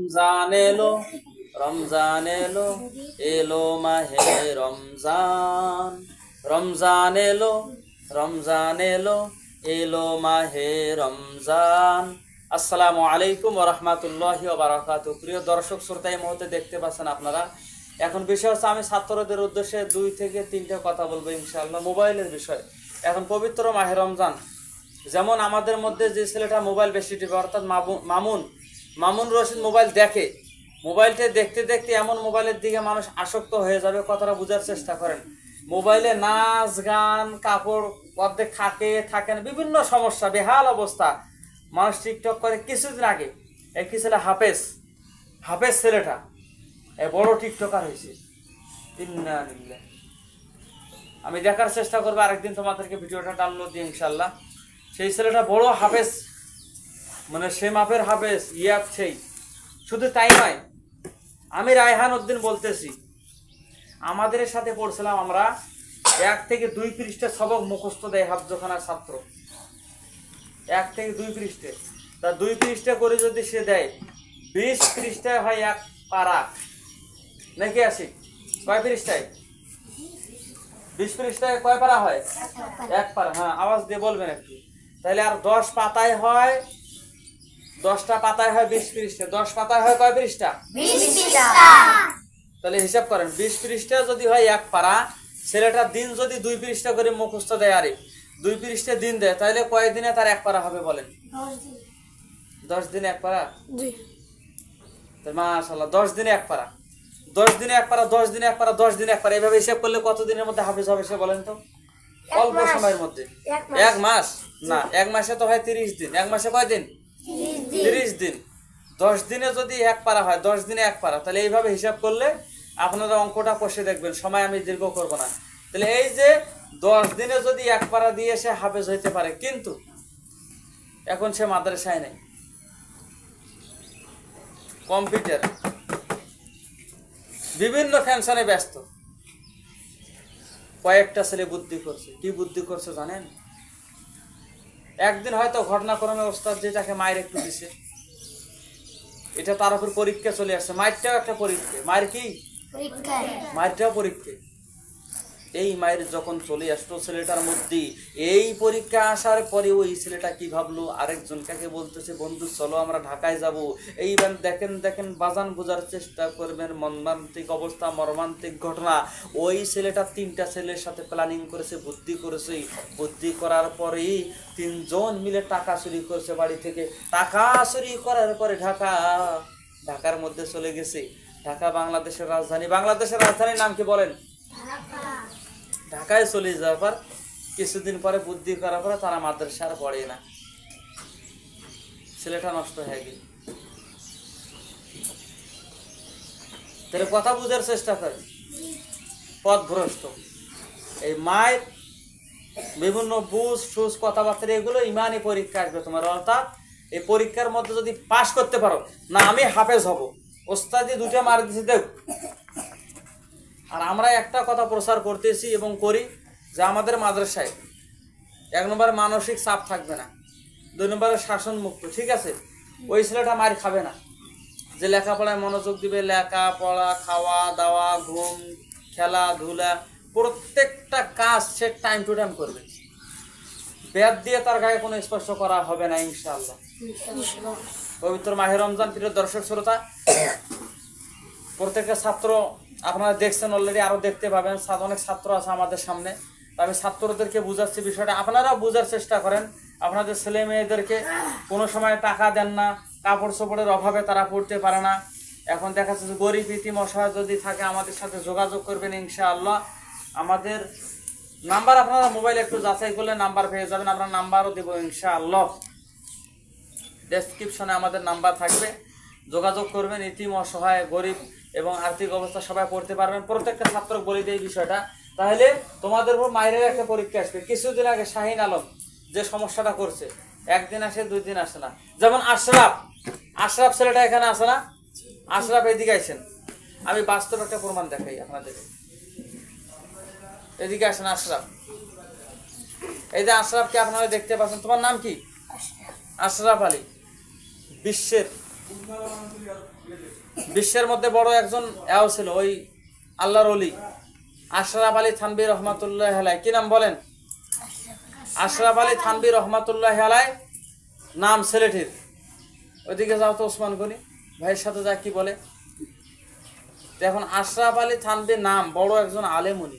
রমজান এলো, রমজান এলো, এলো মাহে রমজান। রমজান এলো, রমজান এলো, এলো মাহে রমজান। আসসালামু আলাইকুম ওয়া রাহমাতুল্লাহি ওয়া বারাকাতুহু। প্রিয় দর্শক শ্রোতা, এই মুহূর্তে দেখতে পাচ্ছেন আপনারা। এখন বিষয় হচ্ছে, আমি ছাত্রদের উদ্দেশ্যে 2 থেকে 3টে কথা বলবো ইনশাআল্লাহ মোবাইলের বিষয়। এখন পবিত্র মাহে রমজান, যেমন আমাদের মধ্যে যে ছেলেটা মোবাইল বেশি টিপে, অর্থাৎ মামুন রশিদ মোবাইল দেখে, মোবাইলটা দেখতে দেখতে এমন মোবাইলের দিকে মানুষ আসক্ত হয়ে যাবে, কথাটা বোঝার চেষ্টা করেন। মোবাইলে নাচ গান, কাপড় অর্ধেক থাকেন, বিভিন্ন সমস্যা, বেহাল অবস্থা। মানুষ টিকটক করে। কিছুদিন আগে একটি ছেলে হাফেজ ছেলেটা বড় টিকটকার হয়েছে। ইন্না লিল্লাহ। আমি দেখার চেষ্টা করবো আরেকদিন তোমাদেরকে ভিডিওটা ডাউনলোড দিয়ে ইনশাল্লাহ। সেই ছেলেটা বড় হাফেজ, মানে সে মাপের হাফেজ, সেই। শুধু তাই নয়, আমি রায়হান উদ্দিন বলতেছি, আমাদের সাথে পড়ছিলাম আমরা, 1 থেকে 2 পৃষ্ঠা সবক মুখস্থ দেয় হাফজখানার ছাত্র। 1 থেকে 2 পৃষ্ঠা, তা 2 পৃষ্ঠা করে যদি সে দেয়, 20 পৃষ্ঠায় হয় 1 পারা, নাকি আসি? কয় পৃষ্ঠায়? 20 পৃষ্ঠায় কয় পারা হয়? 1 পারা। হ্যাঁ, আওয়াজ দিয়ে বলবেন একটু। তাহলে আর 10 পাতায় হয়, 10টা পাতায় হয় 20 পৃষ্ঠা। 10 পাতায় হয় কয় পৃষ্ঠা? 20 পৃষ্ঠা। তাহলে হিসাব করেন, 20 পৃষ্ঠা যদি হয় 1 পারা, ছেলেটা দিন যদি 2 পৃষ্ঠা করে মুখস্থ দেয়, আরে 2 পৃষ্ঠা দিন দেয়, তাহলে কয় দিনে তার 1 পারা হবে বলেন? 10 দিনে 1 পারা। মাশাআল্লাহ, 10 দিনে 1 পারা, 10 দিনে 1 পারা, 10 দিনে 1 পারা, 10 দিনে 1 পারা। এইভাবে হিসাব করলে কত দিনের মধ্যে হাফেজ হবে সে বলেন তো? অল্প সময়ের মধ্যে। 1 মাস না, 1 মাসে তো হয় 30 দিন। 1 মাসে কয় দিন? 30 দিন। 10 দিনে যদি 1 পারা হয়, 10 দিনে 1 পারা, তাহলে এইভাবে হিসাব করলে আপনারা অঙ্কটা কষে দেখবেন। সময় আমি দীর্ঘ করব না। তাহলে এই যে 10 দিনে যদি 1 পারা দিয়ে সে হাফেজ হইতে পারে, কিন্তু এখন সে মাদ্রাসায় নেই, কম্পিউটার, বিভিন্ন ফ্যাশনে ব্যস্ত। কয়েকটা ছেলে বুদ্ধি করছে। কি বুদ্ধি করছে জানেন? একদিন হয়তো ঘটনাক্রমে ওস্তাদ যেটাকে মায়ের একটু দিছে, এটা তার উপর পরীক্ষা চলে আসছে। মায়েরটাও একটা পরীক্ষা। মায়ের কি? মায়েরটাও পরীক্ষা। এই মায়ের যখন চলে আসতো ছেলেটার মধ্যে, এই পরীক্ষা আসার পরে ওই ছেলেটা কি ভাবলো, আরেকজনকে বলতেছে, বন্ধু চলো আমরা ঢাকায় যাব। এইবার দেখেন বাজান, বোঝার চেষ্টা করবেন, মর্মান্তিক অবস্থা, মর্মান্তিক ঘটনা। ওই ছেলেটা 3টা ছেলের সাথে প্ল্যানিং করেছে, বুদ্ধি করেছে। বুদ্ধি করার পরেই 3 জন মিলে টাকা চুরি করেছে বাড়ি থেকে। টাকা চুরি করার পরে ঢাকার মধ্যে চলে গেছে। ঢাকা বাংলাদেশের রাজধানী। বাংলাদেশের রাজধানীর নাম কি বলেন? ঢাকায় চলে যাওয়ার পর কিছুদিন পরে বুদ্ধি করার পরে তারা মাদ্রাসা আর পড়ে না। ছেলেটা নষ্ট হয়ে গেল। তাহলে কথা বুঝার চেষ্টা করে, পথভ্রষ্ট। এই মায়ের বিভিন্ন বুঝ কথাবার্তা, এগুলো ইমানি পরীক্ষা আসবে তোমার। অর্থাৎ এই পরীক্ষার মধ্যে যদি পাশ করতে পারো, না আমি হাফেজ হব, ওস্তাদি 2টা মার দিছি দেখ। আর আমরা একটা কথা প্রচার করতেছি এবং করি, যে আমাদের মাদ্রাসায় 1 নম্বরে মানসিক চাপ থাকবে না, 2 নম্বরে শাসন মুক্ত। ঠিক আছে? ওই ছেলেটা মার খাবে না, যে লেখাপড়ায় মনোযোগ দিবে। লেখাপড়া, খাওয়া দাওয়া, ঘুম, খেলাধুলা, প্রত্যেকটা কাজ সে টাইম টু টাইম করবে। ব্যাট দিয়ে তার গায়ে কোনো স্পর্শ করা হবে না ইনশাআল্লাহ। পবিত্র মাহে রমজান, প্রিয় দর্শক শ্রোতা, প্রত্যেকটা ছাত্র আপনারা দেখছেন অলরেডি, আরও দেখতে পাবেন। অনেক ছাত্র আছে আমাদের সামনে। আমি ছাত্রদেরকে বুঝাচ্ছি বিষয়টা, আপনারাও বোঝার চেষ্টা করেন। আপনাদের ছেলে মেয়েদেরকে কোনো সময় টাকা দেন না, কাপড় চোপড়ের অভাবে তারা পড়তে পারে না। এখন দেখা যাচ্ছে গরিব ইতিম অসহায় যদি থাকে, আমাদের সাথে যোগাযোগ করবেন ইনশাআল্লাহ। আমাদের নাম্বার আপনারা মোবাইলে একটু যাচাই করলে নাম্বার পেয়ে যাবেন। আমরা নাম্বারও দেবো ইনশাআল্লাহ। ডেসক্রিপশনে আমাদের নাম্বার থাকবে, যোগাযোগ করবেন। ইতিম অসহায়, গরিব এবং আর্থিক অবস্থা সবাই পড়তে পারবেন। প্রত্যেকটা ছাত্র বলে দেয় এই বিষয়টা। তাহলে তোমাদের উপর মায়ের একটা পরীক্ষা আসবে। কিছুদিন আগে শাহিন আলম যে সমস্যাটা করছে, 1 দিন আসে 2 দিন আসে না। যেমন আশরাফ ছেলেটা এখানে আসে না? আশরাফ এদিকে আসেন, আমি বাস্তব একটা প্রমাণ দেখাই আপনাদের। এদিকে আসেন আশরাফ। এই যে আশরাফকে আপনারা দেখতে পাচ্ছেন, তোমার নাম কি? আশরাফ আলী। বিশ্বের বিশ্বের মধ্যে বড় একজন এও ছিল, ওই আল্লাহর ওলি আশরাফ আলী থানভী রহমাতুল্লাহ আলাই। কি নাম বলেন? আশরাফ আলী থানভী রহমাতুল্লাহ আলাই নাম ছেলেটির। ওইদিকে যাও তো ওসমান গনি ভাইয়ের সাথে যা কি বলে। এখন আশরাফ আলী থানভী নাম, বড় একজন আলেম উনি।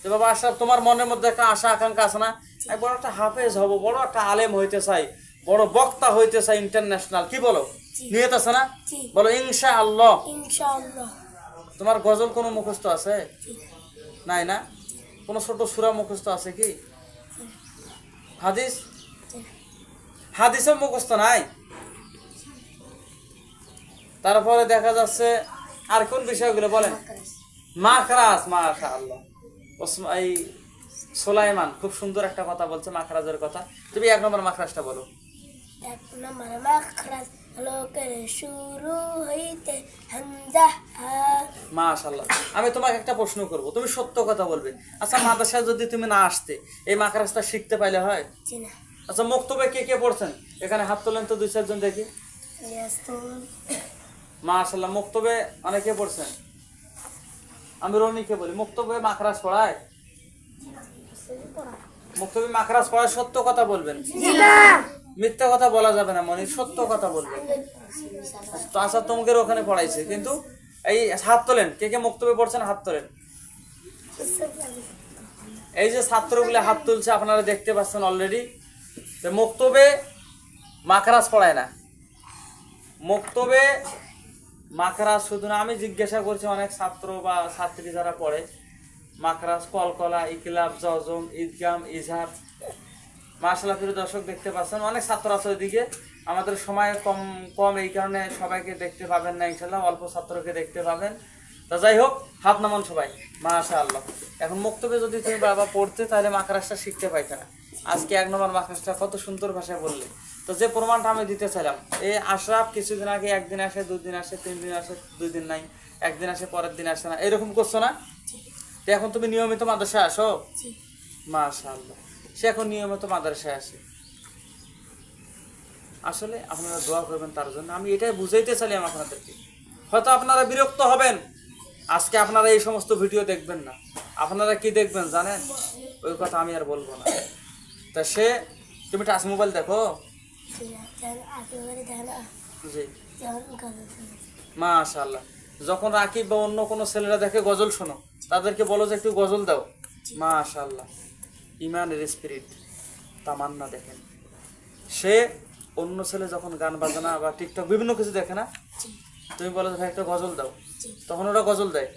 যে বাবা আশরাফ, তোমার মনের মধ্যে একটা আশা আকাঙ্ক্ষা আছে না, এক বড় একটা হাফেজ হব, বড় একটা আলেম হইতে চাই, বড় বক্তা হইতে চাই ইন্টারন্যাশনাল, কি বলো? নিয়ত আছে না? বলো ইনশাআল্লাহ। ইনশাআল্লাহ। তোমার গজল কোনো মুখস্থ আছে? নাই না? কোনো ছোট সূরা মুখস্থ আছে কি? হাদিস? হাদিসও মুখস্থ নাই। তারপরে দেখা যাচ্ছে আর কোন বিষয়গুলো বলেন? মাখরাজ, মাশাআল্লাহ। এই সুলাইমান খুব সুন্দর একটা কথা বলছে মাখরাজের কথা। তুমি 1 নম্বর মাখরাজটা বলো। 1 নম্বর মাখরাজ লোকের শুরু হইতে হামজা। মাশাআল্লাহ। আমি তোমাকে একটা প্রশ্ন করব, তুমি সত্য কথা বলবে। আচ্ছা, মাদ্রাসায় যদি তুমি না আসতে এই মাখরাজটা শিখতে পাইলে হয়? জি না। আচ্ছা, মক্তবে কে কে পড়ছেন? এখানে হাত তোলেন তো 2-4 জন দেখি। মাশাআল্লাহ, মক্তবে অনেকে পড়ছেন। আমি রনিকে বলি, মক্তবে মাখরাজ পড়ায়? মক্তবে মাখরাজ পড়ায়? সত্য কথা বলবেন, মিথ্যা কথা বলা যাবে না মনির, সত্য কথা বলবেন। তো আচ্ছা, তোমাকে ওখানে পড়াইছে, কিন্তু এই হাত তোলেন, কে কে মক্তবে পড়ছেন হাত তোলেন। এই যে ছাত্রগুলো হাত তুলছে আপনারা দেখতে পাচ্ছেন অলরেডি। মক্তবে মাখরাজ পড়ায় না। মক্তবে মাখরাজ শুধু না, আমি জিজ্ঞাসা করছি অনেক ছাত্র বা ছাত্রী যারা পড়ে, মাখরাজ, কলকলা, ইকলাব, জজম, ঈদগাম, ইজহার। মাশাআল্লাহ, প্রিয় দর্শক দেখতে পাচ্ছেন অনেক ছাত্র আছে ওইদিকে। আমাদের সময় কম এই কারণে সবাইকে দেখতে পাবেন না, ইনশাল্লাহ অল্প ছাত্রকে দেখতে পাবেন। তা যাই হোক, হাত নামান সবাই। মাশাআল্লাহ। এখন মক্তবে যদি তুমি বাবা পড়তে, তাহলে মাখরাজটা শিখতে পাইতে না। আজকে 1 নম্বর মাখরাজটা কত সুন্দর ভাষায় বললে। তো যে প্রমাণটা আমি দিতে চাইলাম, এই আশরাফ কিছুদিন আগে 1 দিন আসে, 2 দিন আসে, 3 দিন আসে, 2 দিন নাই, 1 দিন আসে, পরের দিন আসে না, এরকম করছো না? তো এখন তুমি নিয়মিত মাদ্রাসায় আসো? মাশাআল্লাহ, সে এখন নিয়মিত মাদ্রাসায় আসে। আসলে আপনারা দোয়া করবেন তার জন্য। আমি এটাই বুঝাইতে চাইলাম আপনাদেরকে। হয়তো আপনারা বিরক্ত হবেন, আজকে আপনারা এই সমস্ত ভিডিও দেখবেন না। আপনারা কি দেখবেন জানেন? ওই কথা আমি আর বলবো না। তা সে, তুমি টাচ মোবাইল দেখো? জি। মাশাআল্লাহ। যখন রাকিব বা অন্য কোনো ছেলেরা দেখে গজল শোনো, তাদেরকে বলো যে একটু গজল দাও। মাশাআল্লাহ, ইমানের স্পিরিট, তামান্না। দেখেন, সে অন্য ছেলে যখন গান বাজনা বা টিকটক বিভিন্ন কিছু দেখে না, তুমি বলো ভাই একটা গজল দাও, তখন ওরা গজল দেয়।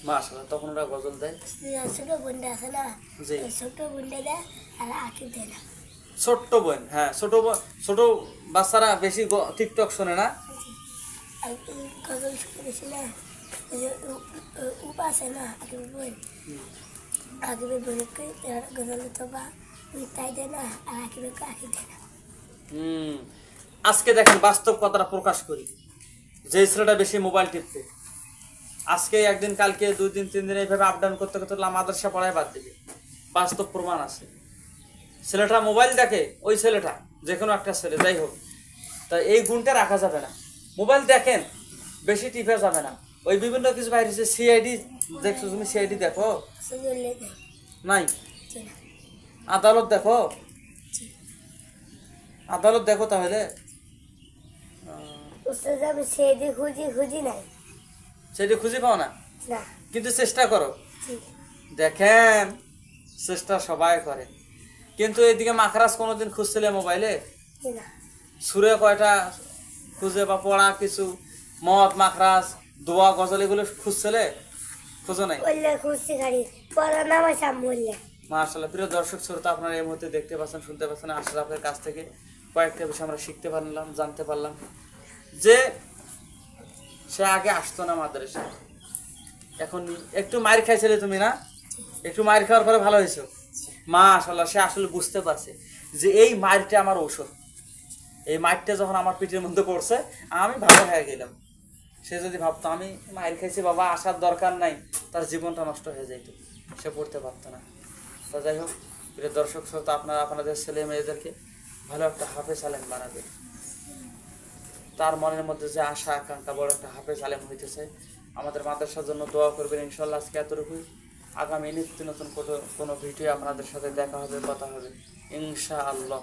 মাশাআল্লাহ, তখন ওরা গজল দেয়। ছোট বোনটা আছে না, ছোট বোনটা দেয় আর আকিব দেয় না। ছোট্ট বোন, হ্যাঁ, ছোট বাচ্চারা বেশি টিকটক শোনে না। গজল শুনেছি না, আছে না আকিবের বোন, আকিবের বোনকে গজল তো বা তাই দেয় না, আর আকিবেরকে আকিব দেয় না। আজকে দেখেন বাস্তব কথাটা প্রকাশ করি। যে ছেলেটা বেশি মোবাইল টিপতে, আজকে একদিন, কালকে 2 দিন 3 দিন এইভাবে আপ ডাউন করতে করতে মাদ্রাসা পড়ায় বাদ দিবে। বাস্তব প্রমাণ আছে। ছেলেটা মোবাইল দেখে, ওই ছেলেটা যে কোনো একটা ছেলে যাই হোক, তা এই গুণটা রাখা যাবে না। মোবাইল দেখেন, বেশি টিপে যাবে না। ওই বিভিন্ন কিছু বাইরে সিআইডি দেখছো তুমি? সিআইডি দেখো? নাই। আদালত দেখো? আদালত দেখো তাহলে? সেটি খুঁজে পাও না, কিন্তু চেষ্টা করো। দেখেন, চেষ্টা সবাই করে, কিন্তু এদিকে মাখরাজ কোনোদিন খুঁজছিলে মোবাইলে? সুরে কয়টা খুঁজে বা পড়া কিছু মদ, মাখরাজ, দোয়া, গজল এগুলো খুঁজছিলে? খুঁজো নাই? মাশাআল্লাহ, প্রিয় দর্শক শ্রোতা, আপনারা এই মুহূর্তে দেখতে পাচ্ছেন, শুনতে পাচ্ছেন আশরাফের কাছ থেকে কয়েকটা বিষয় আমরা শিখতে পারলাম, জানতে পারলাম। যে সে আগে আসতো না মাদ্রাসায়, এখন একটু মার খাইছিলে তুমি না? একটু মার খাওয়ার পরে ভালো হয়েছে। মাশাআল্লাহ, সে আসলে বুঝতে পারছে যে এই মারটা আমার ঔষধ। এই মারটা যখন আমার পিঠের মধ্যে পড়ছে, আমি ভালো হয়ে গেলাম। সে যদি ভাবতো আমি মার খাইছি বাবা, আসার দরকার নাই, তার জীবনটা নষ্ট হয়ে যাইত, সে পড়তে পারতো না। তো যাই হোক, প্রিয় দর্শক শ্রোতা, আপনারা আপনাদের ছেলে মেয়েদেরকে ভালো একটা হাফেজ আলেম বানাবেন। তার মনের মধ্যে যে আশা আকাঙ্ক্ষা বড় একটা হাফেজ আলেম হইতেছে। আমাদের মাদ্রাসার জন্য দোয়া করবেন। ইনশাল্লাহ আজকে এতটুকুই। আগামী নিত্য নতুন কোনো ভিডিও আপনাদের সাথে দেখা হবে, কথা হবে ইনশাআল্লাহ।